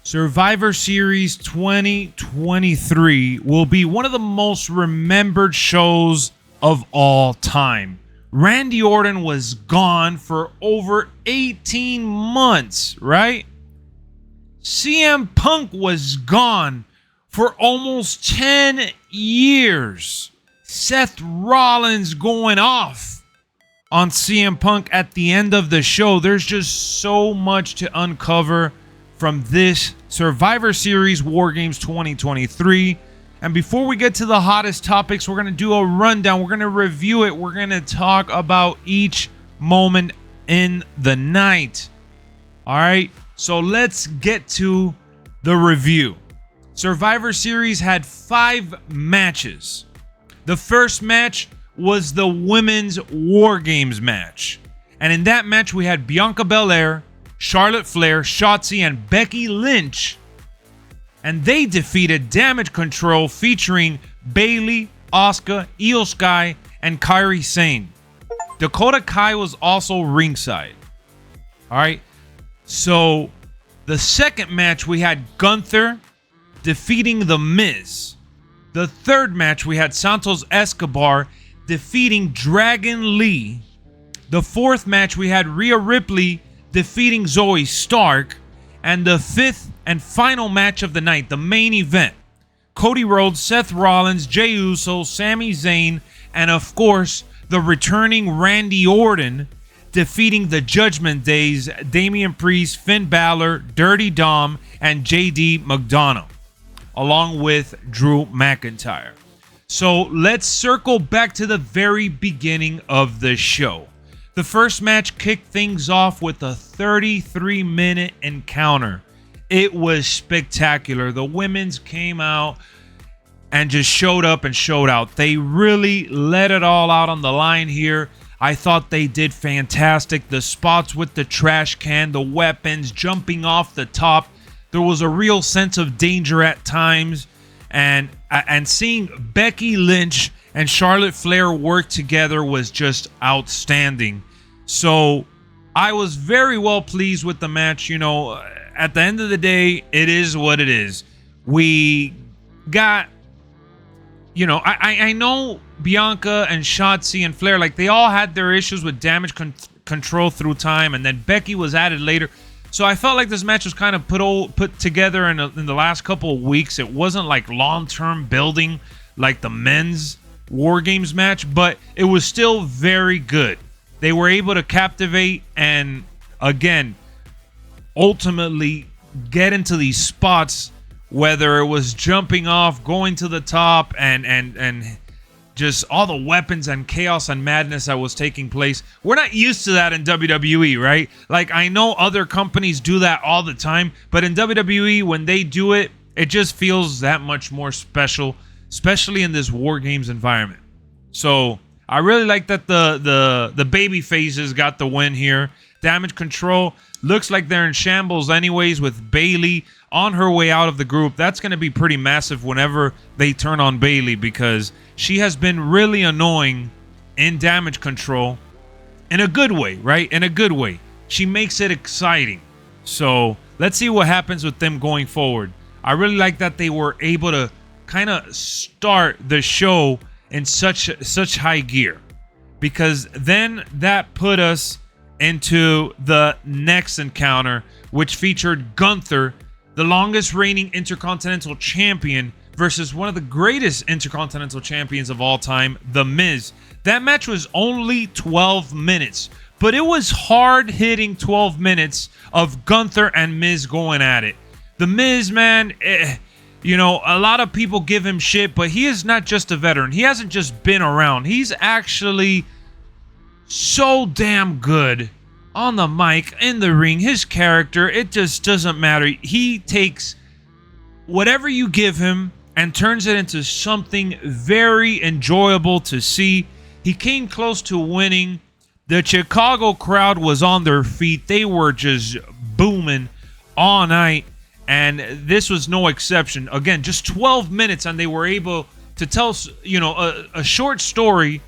Survivor Series 2023 will be one of the most remembered shows of all time. Randy Orton was gone for over 18 months, right? CM Punk was gone for almost 10 years. Seth Rollins going off on CM Punk at the end of the show. There's just so much to uncover from this Survivor Series War Games 2023. And before we get to the hottest topics, we're going to do a rundown. We're going to review it. We're going to talk about each moment in the night. All right, so let's get to the review. Survivor Series had 5 matches. The first match was the Women's War Games match. And in that match, we had Bianca Belair, Charlotte Flair, Shotzi, and Becky Lynch. And they defeated Damage Control featuring Bayley, Asuka, Io Sky, and Kairi Sane. Dakota Kai was also ringside. All right. So the second match, we had Gunther defeating The Miz. The third match, we had Santos Escobar defeating Dragon Lee. The fourth match, we had Rhea Ripley defeating Zoe Stark. And the fifth and final match of the night, the main event, Cody Rhodes, Seth Rollins, Jey Uso, Sami Zayn, and of course, the returning Randy Orton defeating the Judgment Days, Damian Priest, Finn Balor, Dirty Dom, and JD McDonough, along with Drew McIntyre. So let's circle back to the very beginning of the show. The first match kicked things off with a 33-minute encounter. It was spectacular. The women's came out and just showed up and showed out. They really let it all out on the line here. I thought they did fantastic. The spots with the trash can, the weapons, jumping off the top. There was a real sense of danger at times. And seeing Becky Lynch and Charlotte Flair work together was just outstanding. So I was very well pleased with the match. You know, at the end of the day, it is what it is. We got, you know, I know Bianca and Shotzi and Flair, like they all had their issues with Damage Control through time, and then Becky was added later. So I felt like this match was kind of put together in the last couple of weeks. It wasn't like long-term building like the men's War Games match, but it was still very good. They were able to captivate and, again, ultimately get into these spots, whether it was jumping off, going to the top, and just all the weapons and chaos and madness that was taking place. We're not used to that in WWE, right? Like, I know other companies do that all the time, but in WWE, when they do it, it just feels that much more special, especially in this War Games environment. So I really like that the baby faces got the win here. Damage Control looks like they're in shambles anyways, with Bayley on her way out of the group. That's going to be pretty massive whenever they turn on Bayley, because she has been really annoying in Damage Control in a good way, right? In a good way. She makes it exciting. So let's see what happens with them going forward. I really like that they were able to kind of start the show in such high gear, because then that put us into the next encounter, which featured Gunther, the longest reigning Intercontinental Champion, versus one of the greatest Intercontinental Champions of all time, The Miz. That match was only 12 minutes, but it was hard-hitting 12 minutes of Gunther and Miz going at it. The Miz, man, you know, a lot of people give him shit, but he is not just a veteran. He hasn't just been around. He's actually so damn good on the mic, in the ring. His character, it just doesn't matter. He takes whatever you give him and turns it into something very enjoyable to see. He came close to winning. The Chicago crowd was on their feet. They were just booming all night. And this was no exception. Again, just 12 minutes, and they were able to tell, you know, a short story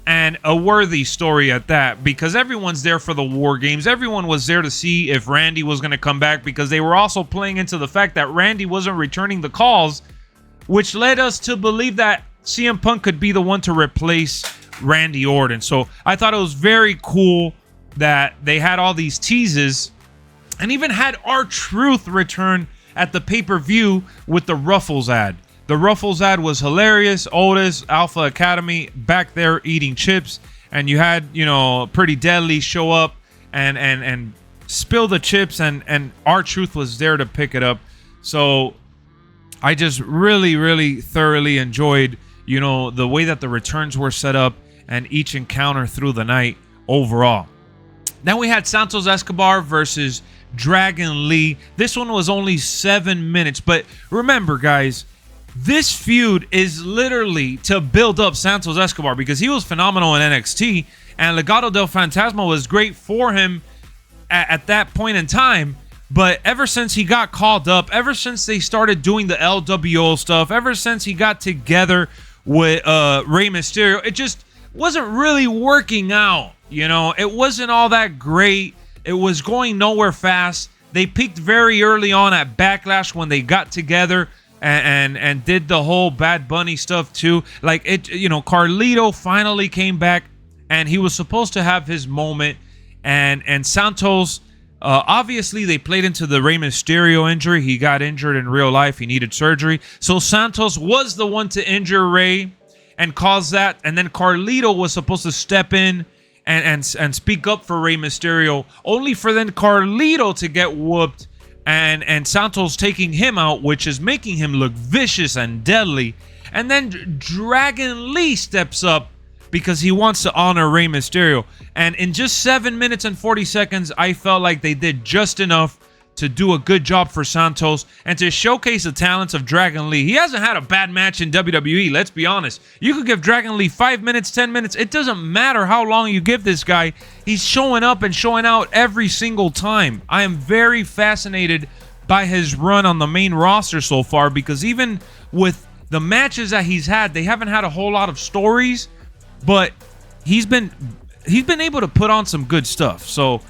and a worthy story at that, because everyone's there for the War Games. Everyone was there to see if Randy was going to come back, because they were also playing into the fact that Randy wasn't returning the calls, which led us to believe that CM Punk could be the one to replace Randy Orton. So I thought it was very cool that they had all these teases, and even had R-Truth return at the pay-per-view with the Ruffles ad. The Ruffles ad was hilarious. Otis, Alpha Academy back there eating chips, and you had, you know, Pretty Deadly show up and spill the chips, and R-Truth was there to pick it up. So I just really thoroughly enjoyed, you know, the way that the returns were set up and each encounter through the night overall. Then we had Santos Escobar versus Dragon Lee. This one was only 7 minutes, but remember, guys, this feud is literally to build up Santos Escobar, because he was phenomenal in NXT, and Legado del Fantasma was great for him at that point in time. But ever since he got called up, ever since they started doing the LWO stuff, ever since he got together with Rey Mysterio, it just wasn't really working out. You know, it wasn't all that great. It was going nowhere fast. They peaked very early on at Backlash when they got together and did the whole Bad Bunny stuff too. Like, it, you know, Carlito finally came back, and he was supposed to have his moment. And Santos, obviously they played into the Rey Mysterio injury. He got injured in real life. He needed surgery. So Santos was the one to injure Rey and cause that. And then Carlito was supposed to step in and speak up for Rey Mysterio, only for then Carlito to get whooped, and Santos taking him out, which is making him look vicious and deadly. And then Dragon Lee steps up because he wants to honor Rey Mysterio. And in just 7 minutes and 40 seconds, I felt like they did just enough to do a good job for Santos and to showcase the talents of Dragon Lee. He hasn't had a bad match in WWE, let's be honest. You could give Dragon Lee 5 minutes, 10 minutes. It doesn't matter how long you give this guy. He's showing up and showing out every single time. I am very fascinated by his run on the main roster so far, because even with the matches that he's had, they haven't had a whole lot of stories, but he's been able to put on some good stuff. So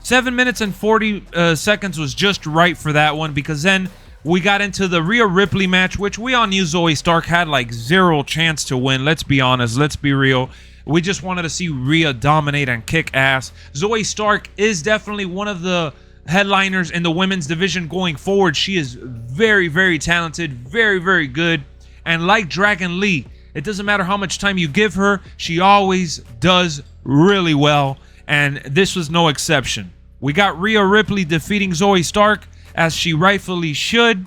7 minutes and 40 seconds was just right for that one, because then we got into the Rhea Ripley match, which we all knew Zoe Stark had like zero chance to win. Let's be honest. Let's be real. We just wanted to see Rhea dominate and kick ass. Zoe Stark is definitely one of the headliners in the women's division going forward. She is very talented, very good. And like Dragon Lee, it doesn't matter how much time you give her, she always does really well. And this was no exception. We got Rhea Ripley defeating Zoe Stark, as she rightfully should.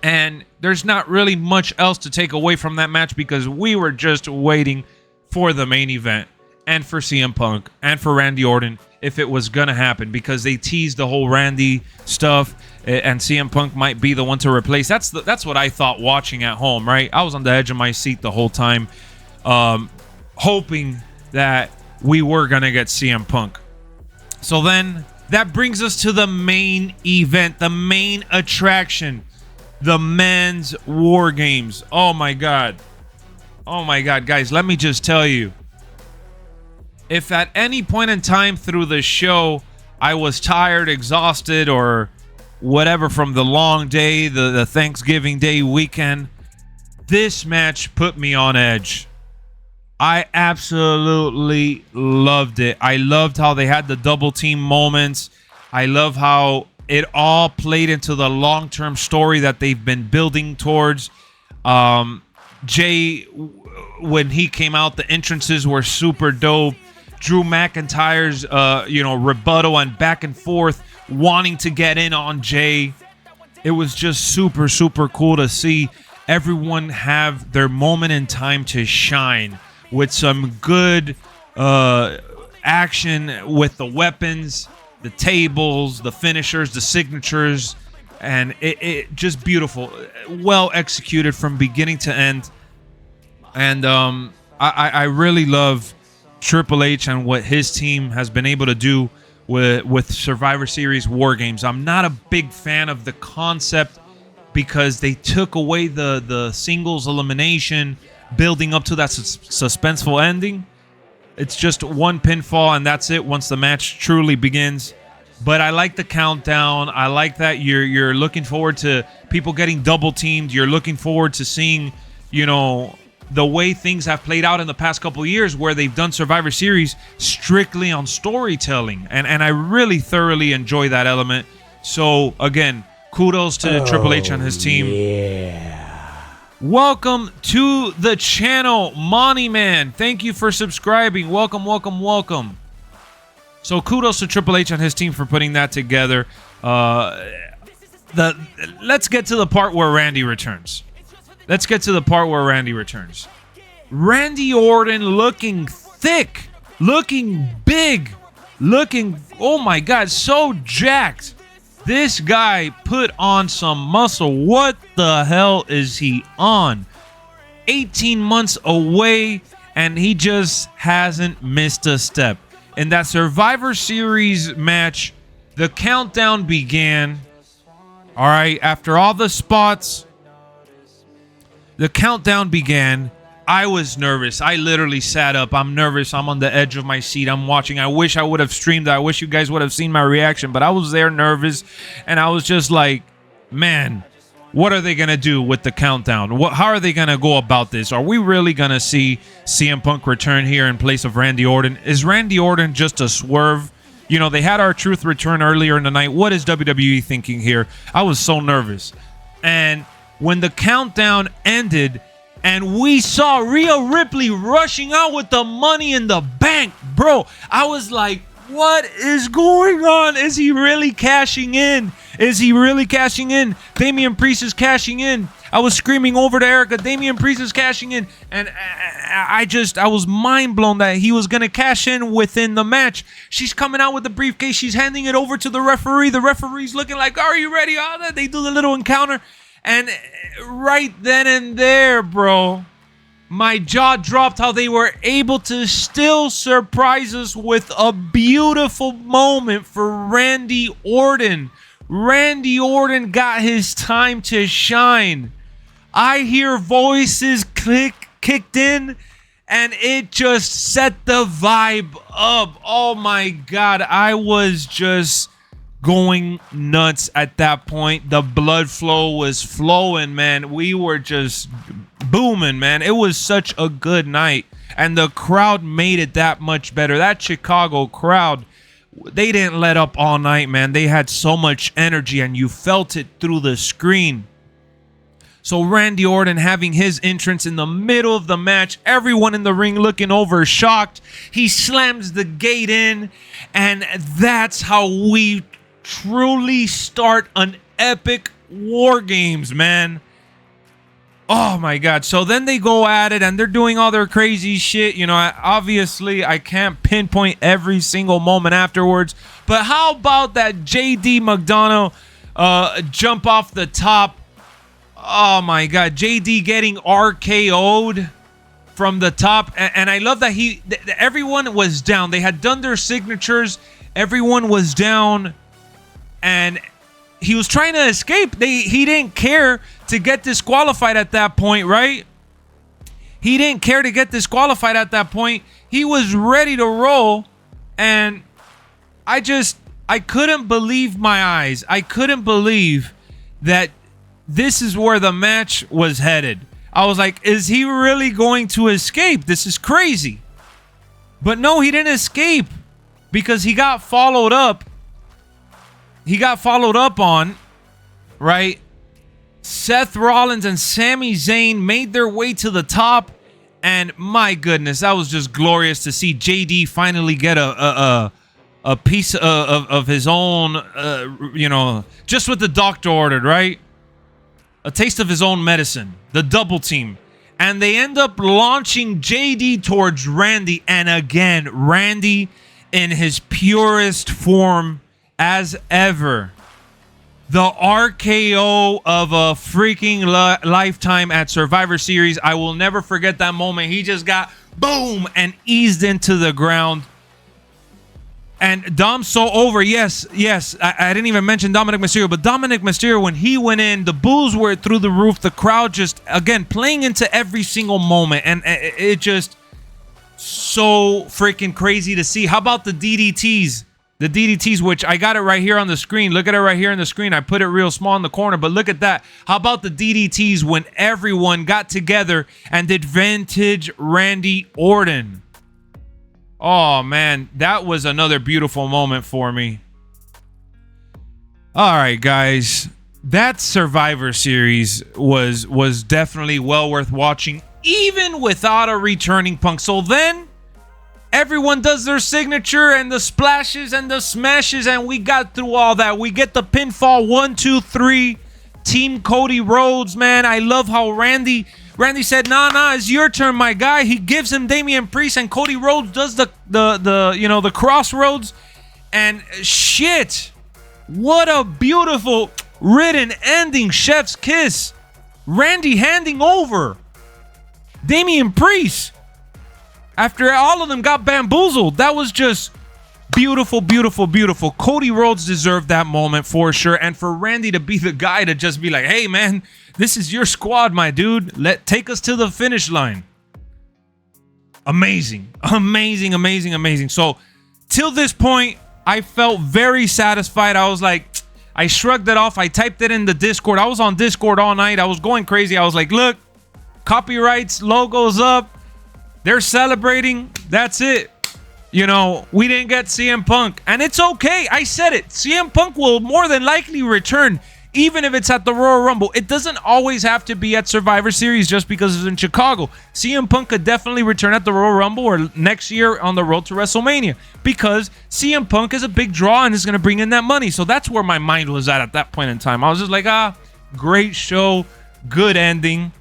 And there's not really much else to take away from that match, because we were just waiting for the main event and for CM Punk and for Randy Orton, if it was going to happen, because they teased the whole Randy stuff, and CM Punk might be the one to replace. That's what I thought watching at home, right? I was on the edge of my seat the whole time, hoping that we were going to get CM Punk. So then that brings us to the main event, the main attraction, the men's War Games. Oh my God, guys, let me just tell you, if at any point in time through the show I was tired, exhausted, or whatever from the long day, the Thanksgiving Day weekend, this match put me on edge. I absolutely loved it. I loved how they had the double team moments. I love how it all played into the long-term story that they've been building towards. Jay, when he came out, the entrances were super dope. Drew McIntyre's rebuttal and back and forth wanting to get in on Jay. It was just super cool to see everyone have their moment in time to shine, with some good action with the weapons, the tables, the finishers, the signatures, and it just beautiful, well executed from beginning to end. And I really love Triple H and what his team has been able to do with Survivor Series War Games. I'm not a big fan of the concept, because they took away the singles elimination, building up to that suspenseful ending. It's just one pinfall, and that's it once the match truly begins. But I like the countdown. I like that you're looking forward to people getting double teamed. You're looking forward to seeing, you know, the way things have played out in the past couple of years where they've done Survivor Series strictly on storytelling. And I really thoroughly enjoy that element. So, again, kudos to Triple H and his team. Yeah. Welcome to the channel, Money Man. Thank you for subscribing. Welcome, welcome, welcome. So kudos to Triple H and his team for putting that together. Let's get to the part where Randy returns. Randy Orton looking thick, looking big, looking, oh my God, so jacked. This guy put on some muscle. What the hell is he on? 18 months away, and he just hasn't missed a step. In that Survivor Series match, the countdown began. All right, after all the spots, the countdown began. I was nervous. I literally sat up. I'm nervous. I'm on the edge of my seat. I'm watching. I wish I would have streamed that. I wish you guys would have seen my reaction, but I was there nervous, and I was just like, man, what are they going to do with the countdown? How are they going to go about this? Are we really going to see CM Punk return here in place of Randy Orton? Is Randy Orton just a swerve? You know, they had R-Truth return earlier in the night. What is WWE thinking here? I was so nervous. And when the countdown ended and we saw Rhea Ripley rushing out with the Money in the Bank, bro, I was like, what is going on? Is he really cashing in? Damian Priest is cashing in. I was screaming over to Erica, Damian Priest is cashing in. And I was mind blown that he was going to cash in within the match. She's coming out with the briefcase. She's handing it over to the referee. The referee's looking like, are you ready? Oh, they do the little encounter. And right then and there, bro, my jaw dropped how they were able to still surprise us with a beautiful moment for Randy Orton. Randy Orton got his time to shine. I hear voices kicked in, and it just set the vibe up. Oh my God, I was just going nuts at that point. The blood flow was flowing, man. We were just booming, man. It was such a good night, and the crowd made it that much better. That Chicago crowd, they didn't let up all night, man. They had so much energy, and you felt it through the screen. So Randy Orton having his entrance in the middle of the match, everyone in the ring looking over shocked. He slams the gate in, and that's how we truly start an epic War Games, man. Oh my God. So then they go at it, and they're doing all their crazy shit. You know, obviously I can't pinpoint every single moment afterwards, but how about that JD McDonough jump off the top? Oh my God, JD getting RKO'd from the top. And I love that everyone was down. They had done their signatures. Everyone was down, and he was trying to escape. He didn't care to get disqualified at that point, right? He didn't care to get disqualified at that point. He was ready to roll, and I couldn't believe my eyes. I couldn't believe that this is where the match was headed. I was like, is he really going to escape? This is crazy. But no, he didn't escape, because he got followed up. He got followed up on, right? Seth Rollins and Sami Zayn made their way to the top, and my goodness, that was just glorious to see JD finally get a piece of his own, you know, just what the doctor ordered, right? A taste of his own medicine, the double team. And they end up launching JD towards Randy. And again, Randy in his purest form as ever. The RKO of a freaking lifetime at Survivor Series. I will never forget that moment. He just got boom and eased into the ground. And Dom's so over. Yes. I didn't even mention Dominic Mysterio, but Dominic Mysterio, when he went in, the boos were through the roof. The crowd just, again, playing into every single moment. And it just, so freaking crazy to see. How about the DDTs? The DDTs, which I got it right here on the screen. Look at it right here on the screen. I put it real small in the corner, but look at that. How about the DDTs when everyone got together and did vintage Randy Orton? Oh, man, that was another beautiful moment for me. All right, guys. That Survivor Series was definitely well worth watching, even without a returning Punk. So then everyone does their signature and the splashes and the smashes, and we got through all that. We get the pinfall 1, 2, 3. Team Cody Rhodes, man. I love how Randy said, nah, it's your turn, my guy. He gives him Damian Priest, and Cody Rhodes does the crossroads. And shit, what a beautiful written ending, chef's kiss. Randy handing over Damian Priest after all of them got bamboozled. That was just beautiful, beautiful, beautiful. Cody Rhodes deserved that moment for sure. And for Randy to be the guy to just be like, hey, man, this is your squad, my dude. Take us to the finish line. Amazing, amazing, amazing, amazing. So till this point, I felt very satisfied. I was like, I shrugged it off. I typed it in the Discord. I was on Discord all night. I was going crazy. I was like, look, copyrights, logos up. They're celebrating. That's it. You know, we didn't get CM Punk. And it's okay. I said it. CM Punk will more than likely return, even if it's at the Royal Rumble. It doesn't always have to be at Survivor Series just because it's in Chicago. CM Punk could definitely return at the Royal Rumble or next year on the road to WrestleMania, because CM Punk is a big draw and is going to bring in that money. So that's where my mind was at that point in time. I was just like, great show. Good ending.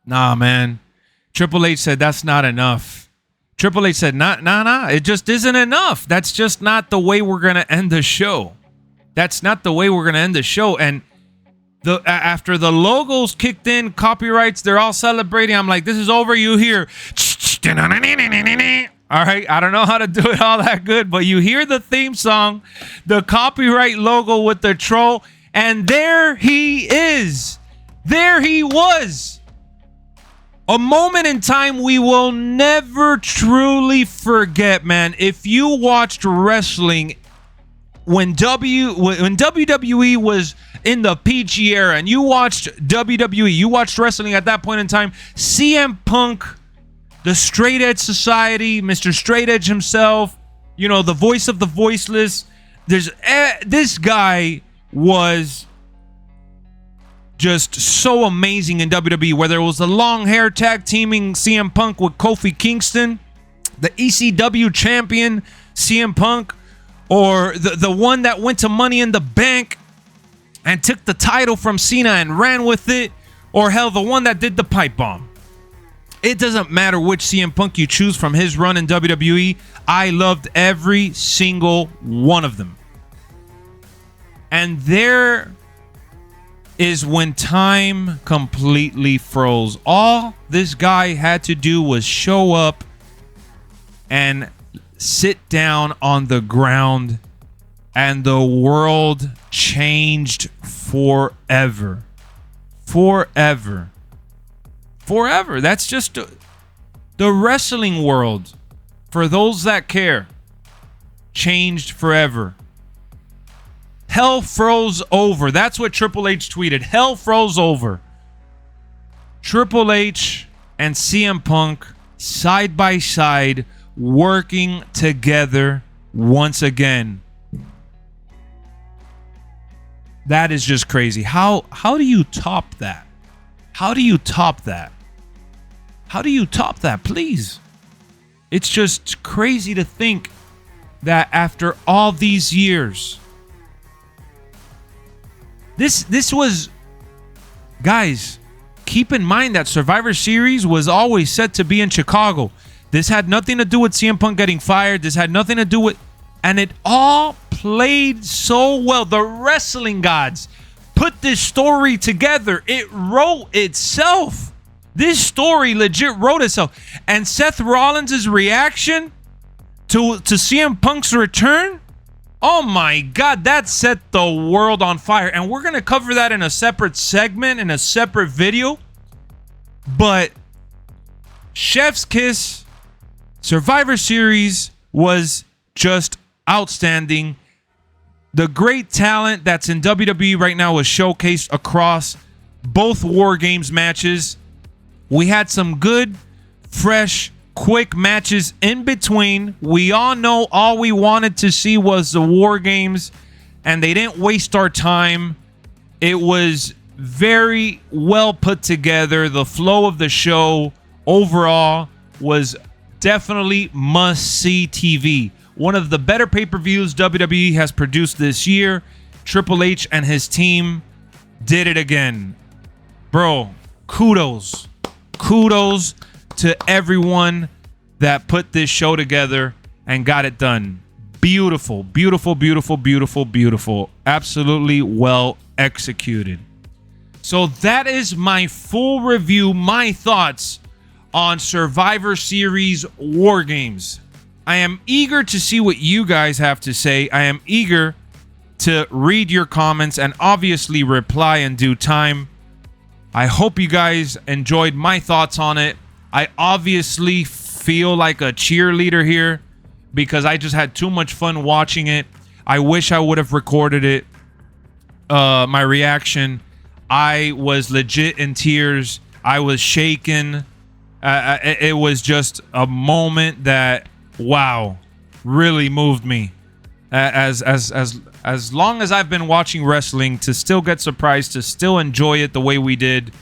Nah, man. Triple H said that's not enough. Triple H said, nah, it just isn't enough. That's just not the way we're going to end the show. That's not the way we're going to end the show. And after the logos kicked in, copyrights, they're all celebrating. I'm like, this is over. You hear, all right, I don't know how to do it all that good, but you hear the theme song, the copyright logo with the troll, and there he is. There he was. A moment in time we will never truly forget, man. If you watched wrestling when WWE was in the PG era and you watched WWE, you watched wrestling at that point in time, CM Punk, the Straight Edge Society, Mr. Straight Edge himself, you know, the voice of the voiceless. This guy was just so amazing in WWE, whether it was the long hair tag teaming CM Punk with Kofi Kingston, the ECW champion CM Punk, or the one that went to Money in the Bank and took the title from Cena and ran with it, or hell, the one that did the pipe bomb. It doesn't matter which CM Punk you choose from his run in WWE. I loved every single one of them. And there is when time completely froze. All this guy had to do was show up and sit down on the ground, and the world changed forever. Forever. That's just the wrestling world, for those that care, changed forever. Hell froze over. That's what Triple H tweeted. Hell froze over. Triple H and CM Punk side by side, working together once again. That is just crazy. How do you top that? How do you top that? How do you top that, please? It's just crazy to think that after all these years, this was, guys, keep in mind that Survivor Series was always set to be in Chicago. This had nothing to do with CM Punk getting fired. This had nothing to do with, and it all played so well. The wrestling gods put this story together. It wrote itself. This story legit wrote itself. And Seth Rollins' reaction to CM Punk's return, oh my God, that set the world on fire. And we're going to cover that in a separate segment, in a separate video. But Chef's kiss. Survivor Series was just outstanding. The great talent that's in WWE right now was showcased across both War Games matches. We had some good, fresh, quick matches in between. We all know all we wanted to see was the War Games, and they didn't waste our time. It was very well put together. The flow of the show overall was definitely must-see TV. One of the better pay-per-views WWE has produced this year. Triple H and his team did it again. Bro, kudos. Kudos to everyone that put this show together and got it done. Beautiful, beautiful, beautiful, beautiful, beautiful. Absolutely well executed. So that is my full review, my thoughts on Survivor Series War Games. I am eager to see what you guys have to say. I am eager to read your comments and obviously reply in due time. I hope you guys enjoyed my thoughts on it. I obviously feel like a cheerleader here because I just had too much fun watching it. I wish I would have recorded it. My reaction. I was legit in tears. I was shaken. It was just a moment that, wow, really moved me. As long as I've been watching wrestling, to still get surprised, to still enjoy it the way we did,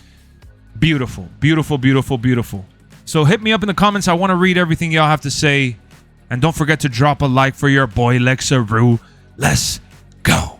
beautiful, beautiful, beautiful, beautiful. So hit me up in the comments. I want to read everything y'all have to say, and don't forget to drop a like for your boy Lexxaroo. Let's go.